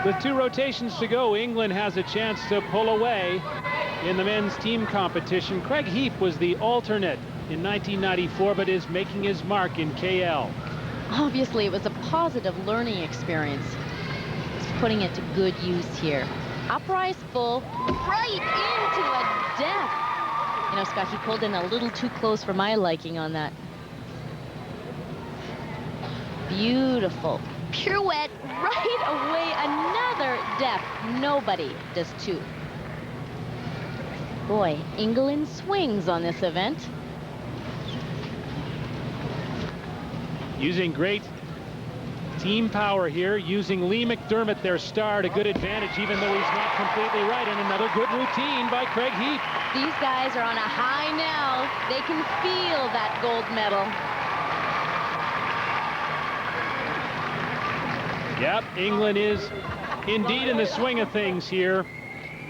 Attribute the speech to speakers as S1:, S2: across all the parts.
S1: With 2 rotations to go, England has a chance to pull away in the men's team competition. Craig Heap was the alternate in 1994, but is making his mark in KL.
S2: Obviously, it was a positive learning experience. He's putting it to good use here. Uprise full, right into a death. You know, Scott, he pulled in a little too close for my liking on that. Beautiful. Pirouette right away. Another death. Nobody does 2. Boy, England swings on this event.
S1: Using great team power here, using Lee McDermott, their star, to good advantage, even though he's not completely right. And another good routine by Craig Heap.
S2: These guys are on a high now. They can feel that gold medal.
S1: Yep, England is indeed in the swing of things here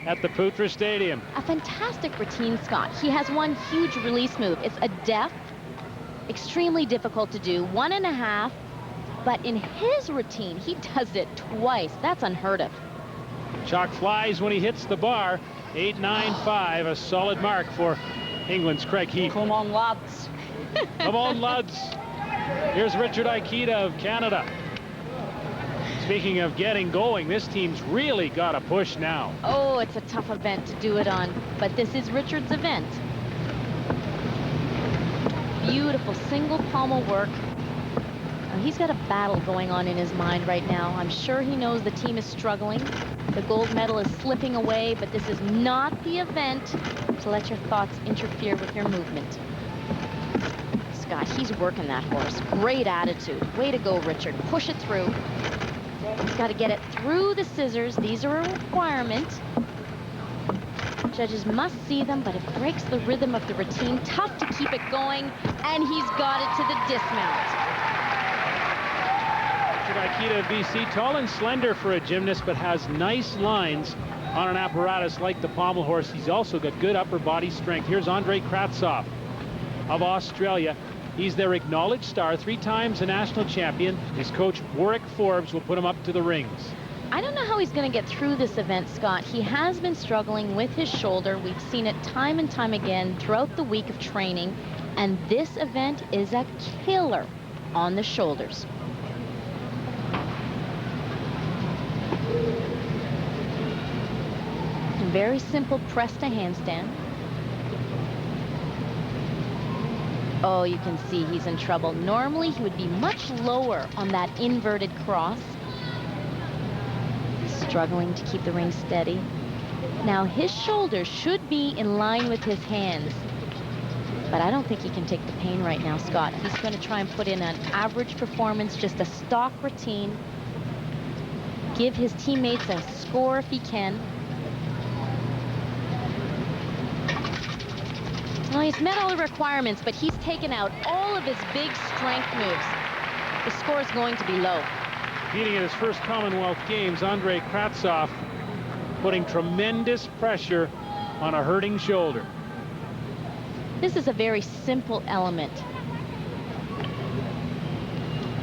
S1: at the Putra Stadium.
S2: A fantastic routine, Scott. He has one huge release move. It's a def, extremely difficult to do, 1.5, but in his routine, he does it twice. That's unheard of.
S1: Chalk flies when he hits the bar. 8.95, a solid mark for England's Craig Heap.
S2: Come on, lads.
S1: Come on, lads. Here's Richard Ikeda of Canada. Speaking of getting going, this team's really got a push now.
S2: Oh, it's a tough event to do it on, but this is Richard's event. Beautiful single pommel work. He's got a battle going on in his mind right now. I'm sure he knows the team is struggling. The gold medal is slipping away, but this is not the event to let your thoughts interfere with your movement. Scott, he's working that horse. Great attitude. Way to go, Richard. Push it through. He's got to get it through the scissors. These are a requirement. Judges must see them, but it breaks the rhythm of the routine. Tough to keep it going, and he's got it to the dismount.
S1: Ikeda of BC, tall and slender for a gymnast, but has nice lines on an apparatus like the pommel horse. He's also got good upper body strength. Here's Andrei Kravtsov of Australia. He's their acknowledged star, 3 times a national champion. His coach, Warwick Forbes, will put him up to the rings.
S2: I don't know how he's going to get through this event, Scott. He has been struggling with his shoulder. We've seen it time and time again throughout the week of training. And this event is a killer on the shoulders. Very simple press to handstand. Oh, you can see he's in trouble. Normally, he would be much lower on that inverted cross. Struggling to keep the ring steady. Now, his shoulders should be in line with his hands. But I don't think he can take the pain right now, Scott. He's going to try and put in an average performance, just a stock routine. Give his teammates a score if he can. Well, he's met all the requirements, but he's taken out all of his big strength moves. The score is going to be low.
S1: Competing in his first Commonwealth Games, Andrei Kravtsov putting tremendous pressure on a hurting shoulder.
S2: This is a very simple element.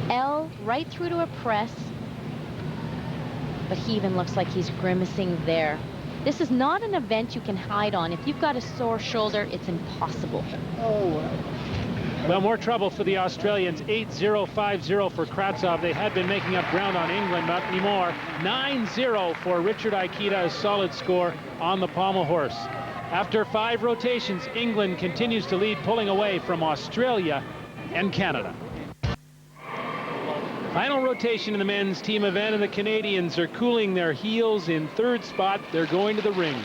S2: L right through to a press, but he even looks like he's grimacing there. This is not an event you can hide on. If you've got a sore shoulder, it's impossible.
S1: Well, more trouble for the Australians. 8-0-5-0 for Kravtsov. They had been making up ground on England, not anymore. 9-0 for Richard Ikeda, a solid score on the pommel horse. After 5 rotations, England continues to lead, pulling away from Australia and Canada. Final rotation in the men's team event, and the Canadians are cooling their heels in 3rd spot. They're going to the rings.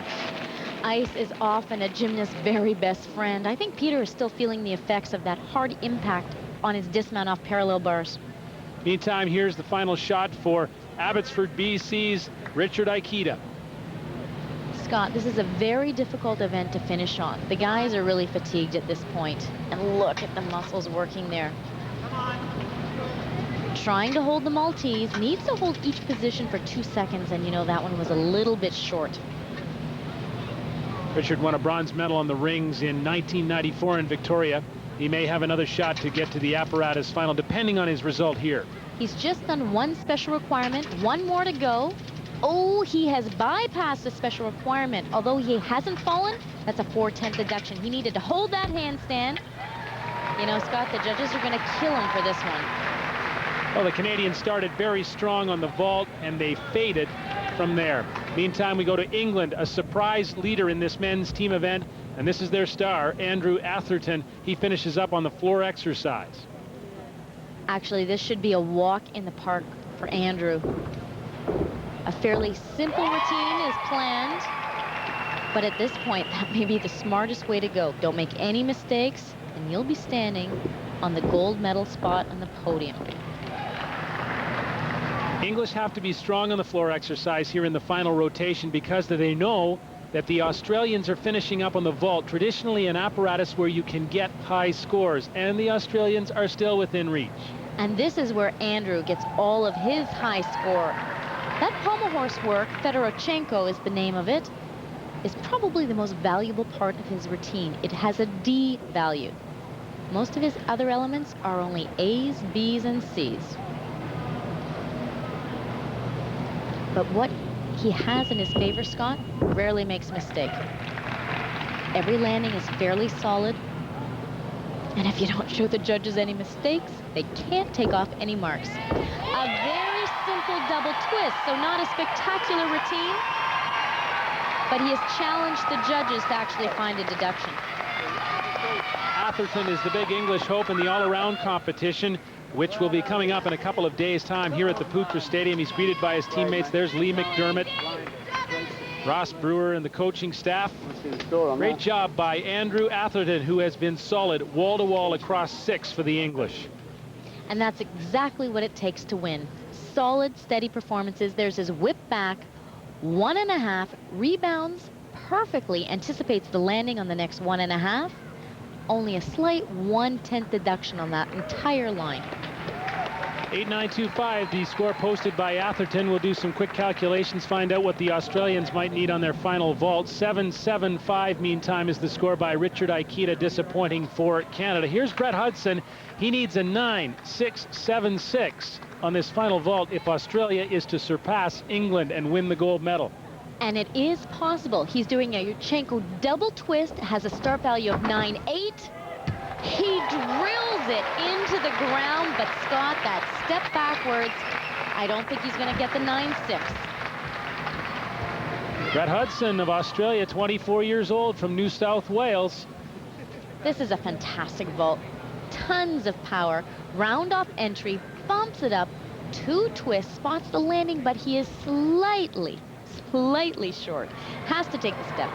S2: Ice is often a gymnast's very best friend. I think Peter is still feeling the effects of that hard impact on his dismount off parallel bars.
S1: Meantime, here's the final shot for Abbotsford, BC's Richard Ikeda.
S2: Scott, this is a very difficult event to finish on. The guys are really fatigued at this point. And look at the muscles working there. Trying to hold the Maltese, needs to hold each position for 2 seconds, and you know that one was a little bit short.
S1: Richard won a bronze medal on the rings in 1994 in Victoria. He may have another shot to get to the apparatus final, depending on his result here.
S2: He's just done one special requirement, 1 more to go. Oh, he has bypassed the special requirement. Although he hasn't fallen, that's a 4/10 deduction. He needed to hold that handstand. You know, Scott, the judges are going to kill him for this one.
S1: Well, the Canadians started very strong on the vault, and they faded from there. Meantime, we go to England, a surprise leader in this men's team event, and this is their star, Andrew Atherton. He finishes up on the floor exercise.
S2: Actually, this should be a walk in the park for Andrew. A fairly simple routine is planned, but at this point, that may be the smartest way to go. Don't make any mistakes, and you'll be standing on the gold medal spot on the podium.
S1: English have to be strong on the floor exercise here in the final rotation because they know that the Australians are finishing up on the vault, traditionally an apparatus where you can get high scores, and the Australians are still within reach.
S2: And this is where Andrew gets all of his high score. That pommel horse work, Fedorchenko is the name of it, is probably the most valuable part of his routine. It has a D value. Most of his other elements are only A's, B's, and C's. But what he has in his favor, Scott, rarely makes a mistake. Every landing is fairly solid. And if you don't show the judges any mistakes, they can't take off any marks. A very simple double twist, so not a spectacular routine, but he has challenged the judges to actually find a deduction.
S1: Atherton is the big English hope in the all-around competition, which will be coming up in a couple of days' time here at the Putra Stadium. He's greeted by his teammates. There's Lee McDermott, Ross Brewer, and the coaching staff. Great job by Andrew Atherton, who has been solid wall-to-wall across 6 for the English.
S2: And that's exactly what it takes to win. Solid, steady performances. There's his whip back, 1.5, rebounds perfectly, anticipates the landing on the next 1.5. Only a slight 1/10 deduction on that entire line.
S1: 8.925, the score posted by Atherton. We'll do some quick calculations, find out what the Australians might need on their final vault. 7.75, meantime, is the score by Richard Ikeda, disappointing for Canada. Here's Bret Hudson. He needs a 9.676 on this final vault if Australia is to surpass England and win the gold medal.
S2: And it is possible. He's doing a Yurchenko double twist, has a start value of 9.8. He drills it into the ground, but Scott, that step backwards, I don't think he's going to get the 9.6.
S1: Bret Hudson of Australia, 24 years old, from New South Wales.
S2: This is a fantastic vault. Tons of power. Round off entry, bumps it up, 2 twists, spots the landing, but he is slightly short. Has to take the step.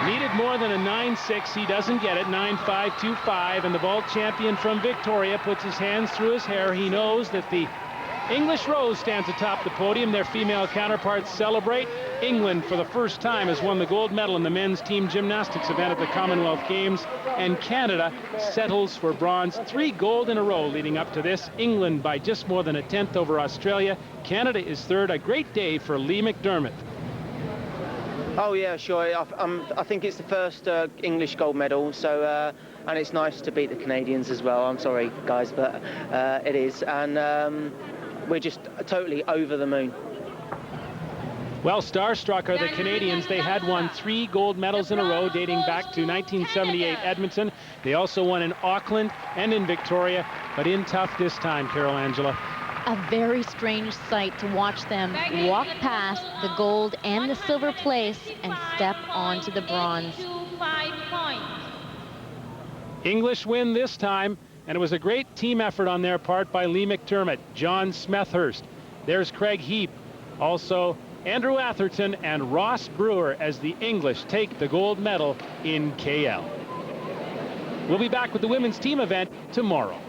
S1: Needed more than a 9.6. He doesn't get it. 9.525. And the vault champion from Victoria puts his hands through his hair. He knows that the English Rose stands atop the podium. Their female counterparts celebrate. England, for the first time, has won the gold medal in the men's team gymnastics event at the Commonwealth Games. And Canada settles for bronze. 3 gold in a row leading up to this. England by just more than a 1/10 over Australia. Canada is 3rd. A great day for Lee McDermott.
S3: Oh yeah, sure. I think it's the first English gold medal, so and it's nice to beat the Canadians as well. I'm sorry, guys, but it is, and we're just totally over the moon.
S1: Well, starstruck are the Canadians. They had won 3 gold medals in a row dating back to 1978 Edmonton. They also won in Auckland and in Victoria, but in tough this time, Carol Angela.
S2: A very strange sight to watch them walk past the gold and the silver place and step onto the bronze.
S1: English win this time, and it was a great team effort on their part by Lee McDermott, John Smethurst. There's Craig Heap, also Andrew Atherton and Ross Brewer as the English take the gold medal in KL. We'll be back with the women's team event tomorrow.